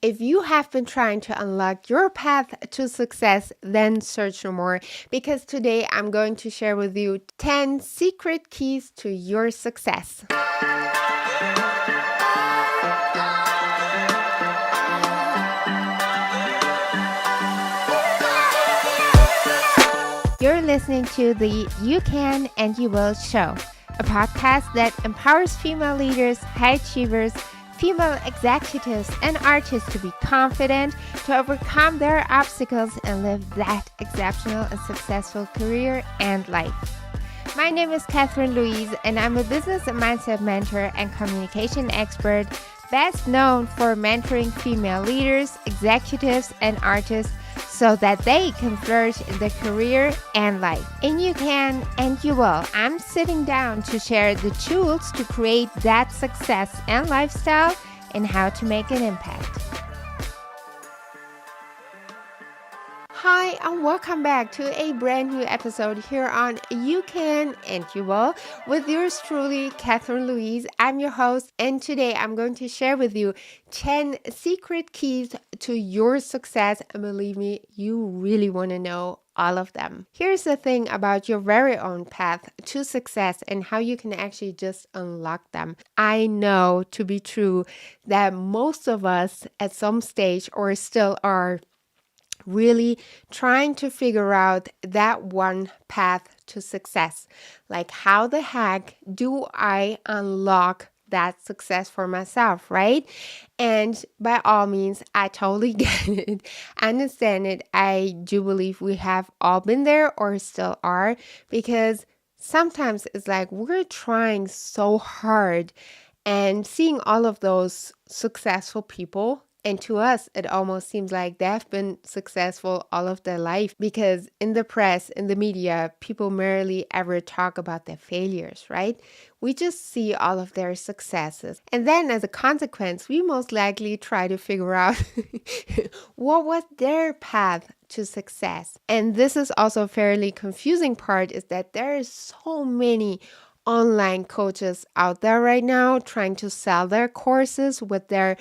If you have been trying to unlock your path to success, then search no more, because today I'm going to share with you 10 secret keys to your success. You're listening to the You Can and You Will show, a podcast that empowers female leaders, high achievers, female executives, and artists to be confident, to overcome their obstacles, and live that exceptional and successful career and life. My name is Catherine Louise, and I'm a business and mindset mentor and communication expert, best known for mentoring female leaders, executives, and artists so that they can flourish in their career and life. And you can and you will. I'm sitting down to share the tools to create that success and lifestyle and how to make an impact. Hi, and welcome back to a brand new episode here on You Can and You Will with yours truly, Catherine Louise. I'm your host, and today I'm going to share with you 10 secret keys to your success. And believe me, you really want to know all of them. Here's the thing about your very own path to success and how you can actually just unlock them. I know to be true that most of us at some stage or still are really trying to figure out that one path to success. Like, how the heck do I unlock that success for myself, right? And by all means, I totally get it. I understand it. I do believe we have all been there or still are, because sometimes it's like we're trying so hard and seeing all of those successful people. And to us, it almost seems like they've been successful all of their life, because in the press, in the media, people rarely ever talk about their failures, right? We just see all of their successes. And then as a consequence, we most likely try to figure out what was their path to success. And this is also a fairly confusing part, is that there is so many online coaches out there right now trying to sell their courses with their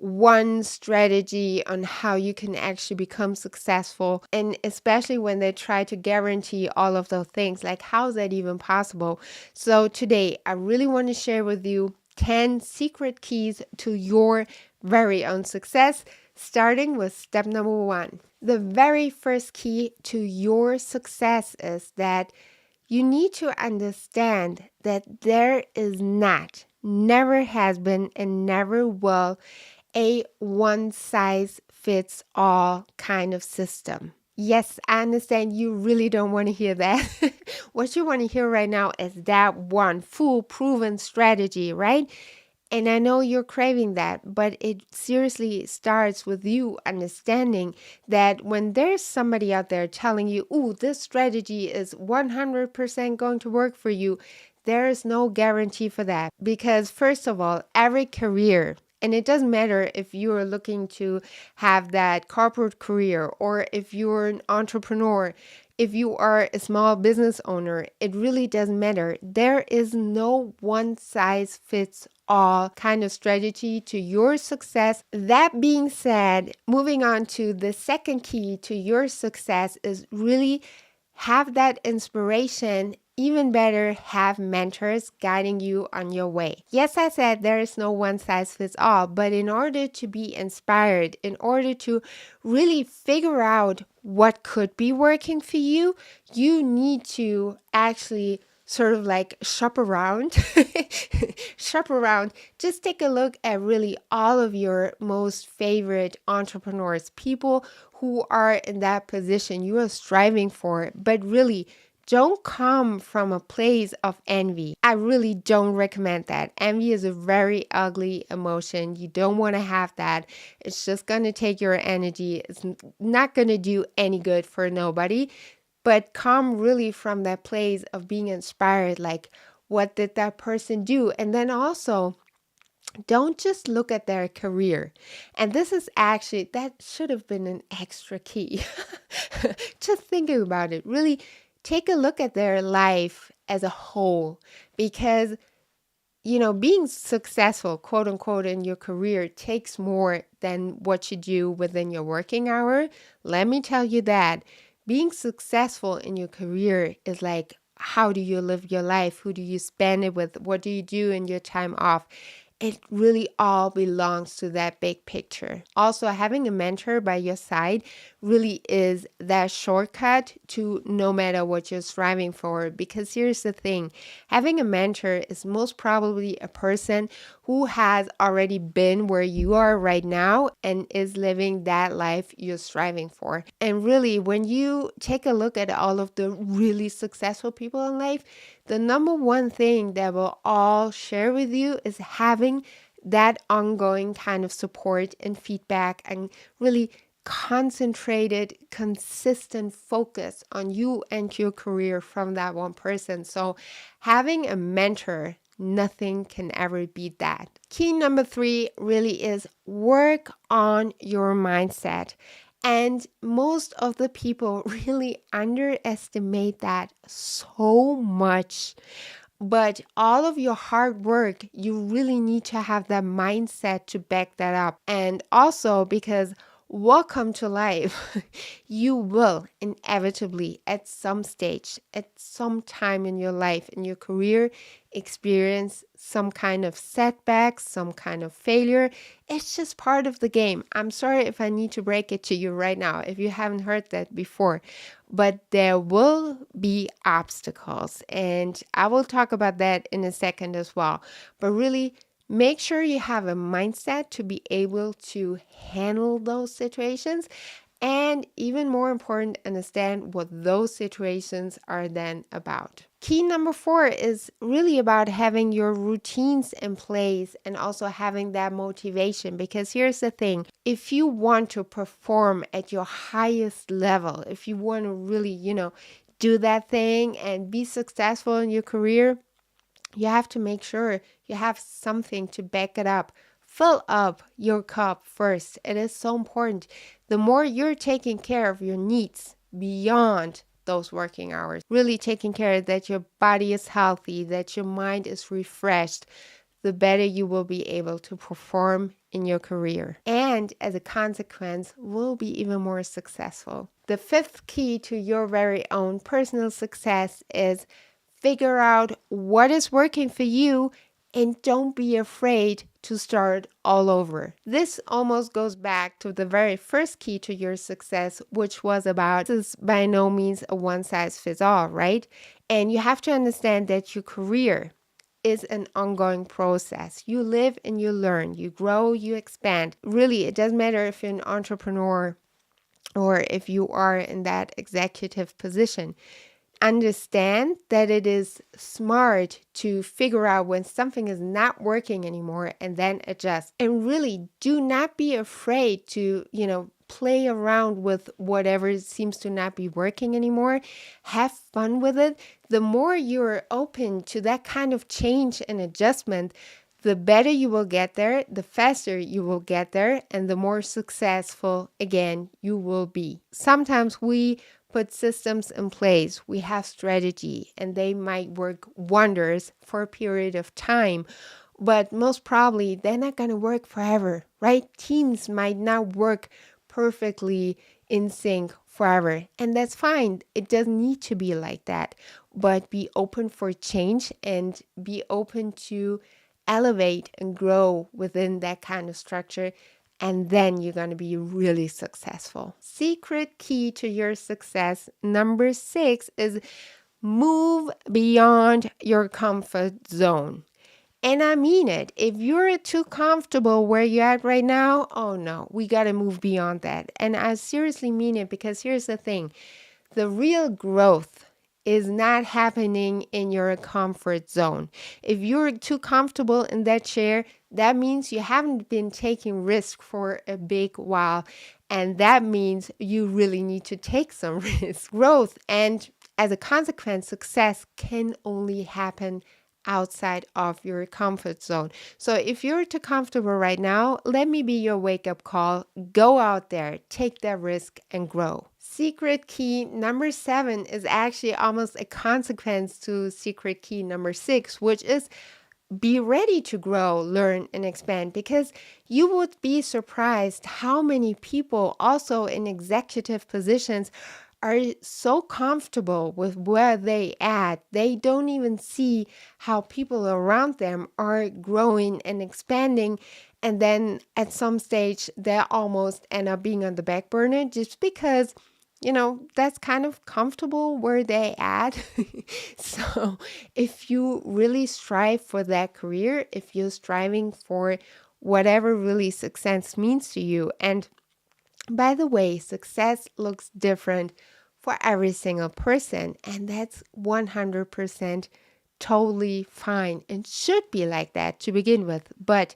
one strategy on how you can actually become successful. And especially when they try to guarantee all of those things, like, how is that even possible? So today, I really want to share with you 10 secret keys to your very own success, starting with step number 1. The very first key to your success is that you need to understand that there is not, never has been, and never will a one-size-fits-all kind of system. Yes, I understand you really don't want to hear that. What you want to hear right now is that one full proven strategy, right? And I know you're craving that, but it seriously starts with you understanding that when there's somebody out there telling you, "Ooh, this strategy is 100% going to work for you," there is no guarantee for that. Because first of all, every career, and it doesn't matter if you're looking to have that corporate career or if you're an entrepreneur, if you are a small business owner, it really doesn't matter. There is no one size fits all kind of strategy to your success. That being said, moving on to the second key to your success is really have that inspiration. Even better, have mentors guiding you on your way. Yes, I said there is no one size fits all, but in order to be inspired, in order to really figure out what could be working for you, you need to actually sort of like shop around. Shop around. Just take a look at really all of your most favorite entrepreneurs, people who are in that position you are striving for, but really don't come from a place of envy. I really don't recommend that. Envy is a very ugly emotion. You don't want to have that. It's just going to take your energy. It's not going to do any good for nobody. But come really from that place of being inspired, like, what did that person do? And then also, don't just look at their career. And this is actually, that should have been an extra key. Just thinking about it, really take a look at their life as a whole, because being successful, quote unquote, in your career takes more than what you do within your working hour. Let me tell you that being successful in your career is like, how do you live your life? Who do you spend it with? What do you do in your time off? It really all belongs to that big picture. Also, having a mentor by your side really is that shortcut to no matter what you're striving for. Because here's the thing, having a mentor is most probably a person who has already been where you are right now and is living that life you're striving for. And really, when you take a look at all of the really successful people in life, the number one thing that will all share with you is having that ongoing kind of support and feedback and really concentrated, consistent focus on you and your career from that one person. So having a mentor, nothing can ever beat that. Key number 3 really is work on your mindset. And most of the people really underestimate that so much. But all of your hard work, you really need to have that mindset to back that up. And also because welcome to life, you will inevitably at some stage, at some time in your life, in your career, experience some kind of setback, some kind of failure. It's just part of the game. I'm sorry if I need to break it to you right now, if you haven't heard that before. But there will be obstacles, and I will talk about that in a second as well. But really, make sure you have a mindset to be able to handle those situations. And even more important, understand what those situations are then about. Key number 4 is really about having your routines in place and also having that motivation. Because here's the thing, if you want to perform at your highest level, if you want to really, do that thing and be successful in your career, you have to make sure you have something to back it up. Fill up your cup first. It is so important. The more you're taking care of your needs beyond those working hours, really taking care that your body is healthy, that your mind is refreshed, the better you will be able to perform in your career. And as a consequence, will be even more successful. The 5th key to your very own personal success is figure out what is working for you and don't be afraid to start all over. This almost goes back to the very first key to your success, which was about this is by no means a one size fits all, right? And you have to understand that your career is an ongoing process. You live and you learn, you grow, you expand. Really, it doesn't matter if you're an entrepreneur or if you are in that executive position. Understand that it is smart to figure out when something is not working anymore and then adjust. And really do not be afraid to, play around with whatever seems to not be working anymore. Have fun with it. The more you're open to that kind of change and adjustment, the better you will get there, the faster you will get there, and the more successful, again, you will be. Sometimes we put systems in place, we have strategy, and they might work wonders for a period of time, but most probably they're not going to work forever, right? Teams might not work perfectly in sync forever, and that's fine. It doesn't need to be like that, but be open for change and be open to elevate and grow within that kind of structure, and then you're going to be really successful. Secret key to your success, number 6, is move beyond your comfort zone. And I mean it. If you're too comfortable where you're at right now, oh no, we got to move beyond that. And I seriously mean it, because here's the thing. The real growth is not happening in your comfort zone. If you're too comfortable in that chair, that means you haven't been taking risk for a big while. And that means you really need to take some risk. Growth and as a consequence, success can only happen outside of your comfort zone. So if you're too comfortable right now, let me be your wake-up call. Go out there, take that risk and grow. Secret key number 7 is actually almost a consequence to secret key number 6, which is be ready to grow, learn, and expand, because you would be surprised how many people also in executive positions are so comfortable with where they at. They don't even see how people around them are growing and expanding. And then at some stage, they almost end up being on the back burner just because that's kind of comfortable where they at. So if you really strive for that career, if you're striving for whatever really success means to you, and by the way, success looks different for every single person, and that's 100% totally fine and should be like that to begin with. But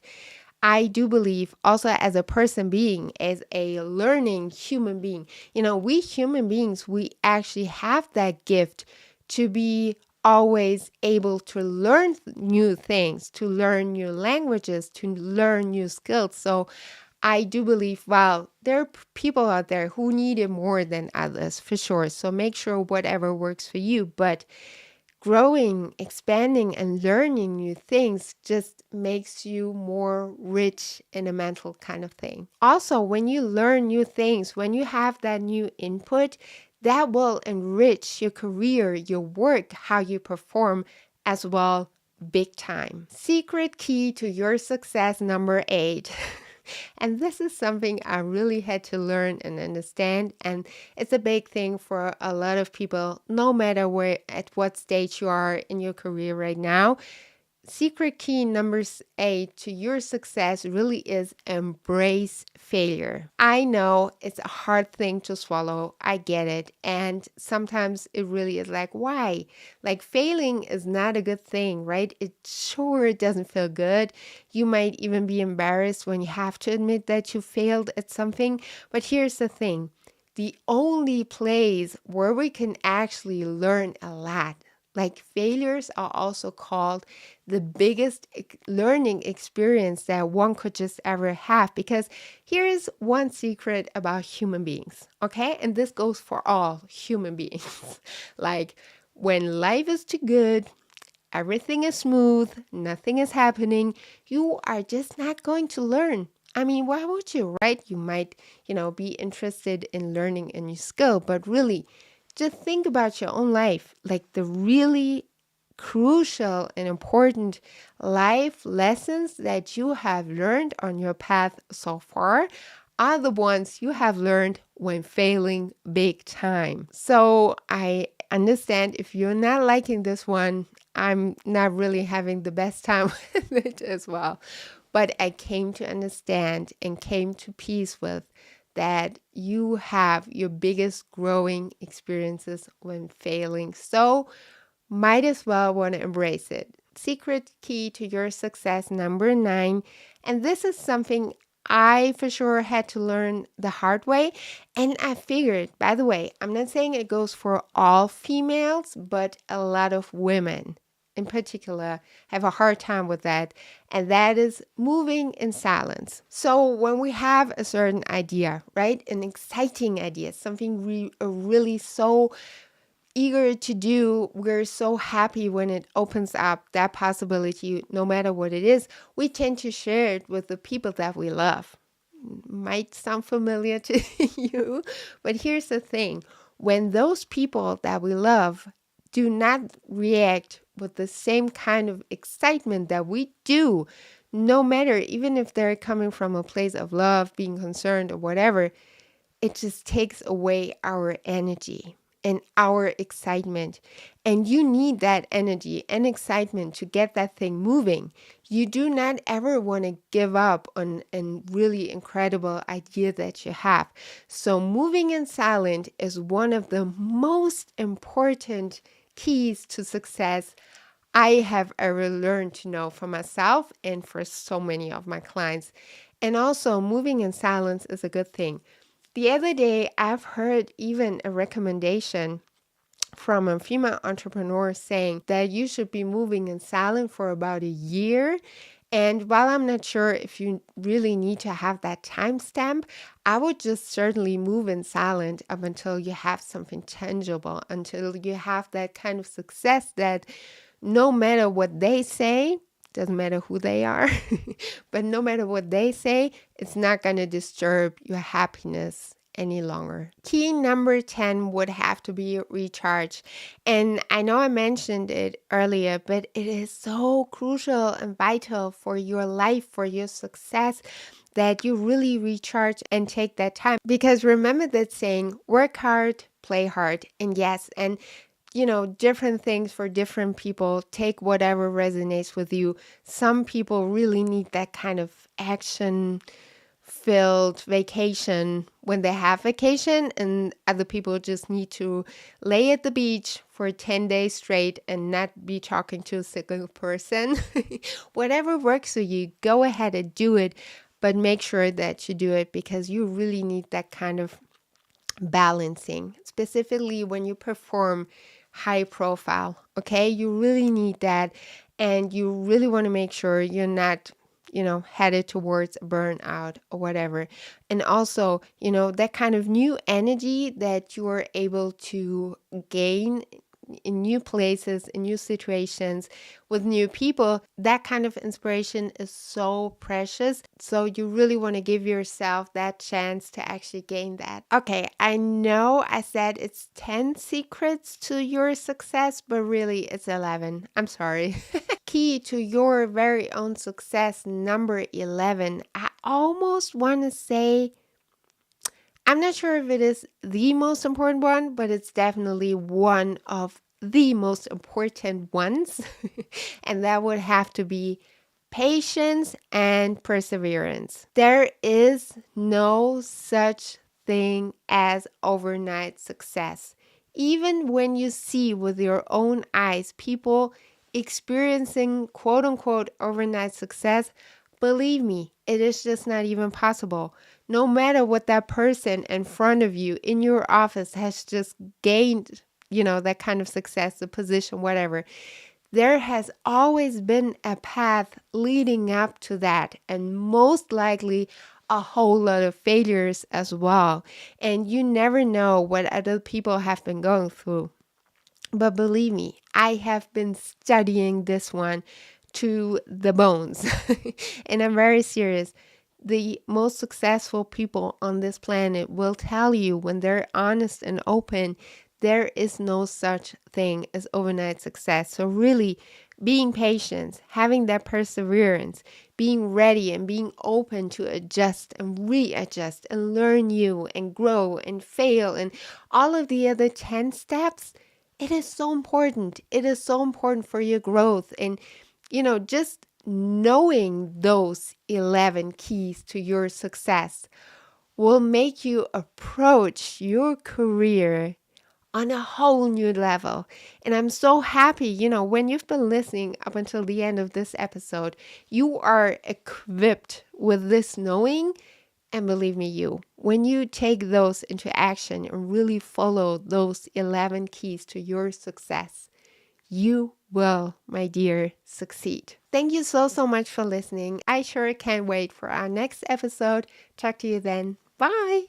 I do believe also as a person being, as a learning human being, we human beings, we actually have that gift to be always able to learn new things, to learn new languages, to learn new skills. So I do believe, while there are people out there who need it more than others, for sure. So make sure whatever works for you. But growing, expanding, and learning new things just makes you more rich in a mental kind of thing. Also, when you learn new things, when you have that new input, that will enrich your career, your work, how you perform as well, big time. Secret key to your success number 8. And this is something I really had to learn and understand. And it's a big thing for a lot of people, no matter where, at what stage you are in your career right now. Secret key number 8 to your success really is embrace failure. I know it's a hard thing to swallow. I get it. And sometimes it really is like, why? Like, failing is not a good thing, right? It sure doesn't feel good. You might even be embarrassed when you have to admit that you failed at something. But here's the thing. The only place where we can actually learn a lot, like, failures are also called the biggest learning experience that one could just ever have. Because here is one secret about human beings, okay? And this goes for all human beings. Like, when life is too good, everything is smooth, nothing is happening, you are just not going to learn. I mean, why would you, right? You might, be interested in learning a new skill, but really, just think about your own life. Like, the really crucial and important life lessons that you have learned on your path so far are the ones you have learned when failing big time. So I understand if you're not liking this one, I'm not really having the best time with it as well. But I came to understand and came to peace with that you have your biggest growing experiences when failing. So might as well want to embrace it. Secret key to your success number 9. And this is something I for sure had to learn the hard way. And I figured, by the way, I'm not saying it goes for all females, but a lot of women in particular have a hard time with that. And that is moving in silence. So when we have a certain idea, right? An exciting idea, something we are really so eager to do, we're so happy when it opens up that possibility, no matter what it is, we tend to share it with the people that we love. Might sound familiar to you, but here's the thing. When those people that we love do not react with the same kind of excitement that we do, no matter, even if they're coming from a place of love, being concerned or whatever, it just takes away our energy and our excitement. And you need that energy and excitement to get that thing moving. You do not ever want to give up on a really incredible idea that you have. So moving in silent is one of the most important keys to success I have ever learned to know for myself and for so many of my clients. And also, moving in silence is a good thing. The other day, I've heard even a recommendation from a female entrepreneur saying that you should be moving in silence for about a year. And while I'm not sure if you really need to have that timestamp, I would just certainly move in silent up until you have something tangible, until you have that kind of success that no matter what they say, doesn't matter who they are, but no matter what they say, it's not going to disturb your happiness any longer. Key number 10 would have to be recharge. And I know I mentioned it earlier, but it is so crucial and vital for your life, for your success, that you really recharge and take that time. Because remember that saying, work hard, play hard. And yes, and different things for different people. Take whatever resonates with you. Some people really need that kind of action filled vacation when they have vacation, and other people just need to lay at the beach for 10 days straight and not be talking to a single person. Whatever works for you, go ahead and do it, but make sure that you do it because you really need that kind of balancing, specifically when you perform high profile. Okay, you really need that, and you really want to make sure you're not headed towards burnout or whatever. And also, that kind of new energy that you are able to gain in new places, in new situations, with new people, that kind of inspiration is so precious. So you really want to give yourself that chance to actually gain that. Okay, I know I said it's 10 secrets to your success, but really it's 11. I'm sorry. Key to your very own success, number 11. I almost want to say, I'm not sure if it is the most important one, but it's definitely one of the most important ones. And that would have to be patience and perseverance. There is no such thing as overnight success. Even when you see with your own eyes people experiencing quote unquote overnight success, believe me, it is just not even possible. No matter what that person in front of you in your office has just gained, that kind of success, a position, whatever, there has always been a path leading up to that, and most likely a whole lot of failures as well. And you never know what other people have been going through. But believe me, I have been studying this one to the bones. And I'm very serious. The most successful people on this planet will tell you, when they're honest and open, there is no such thing as overnight success. So really being patient, having that perseverance, being ready and being open to adjust and readjust and learn new and grow and fail and all of the other 10 steps, it is so important. It is so important for your growth. And, just knowing those 11 keys to your success will make you approach your career on a whole new level. And I'm so happy, when you've been listening up until the end of this episode, you are equipped with this knowing. And believe me, when you take those into action and really follow those 11 keys to your success, you will, my dear, succeed. Thank you so, so much for listening. I sure can't wait for our next episode. Talk to you then. Bye.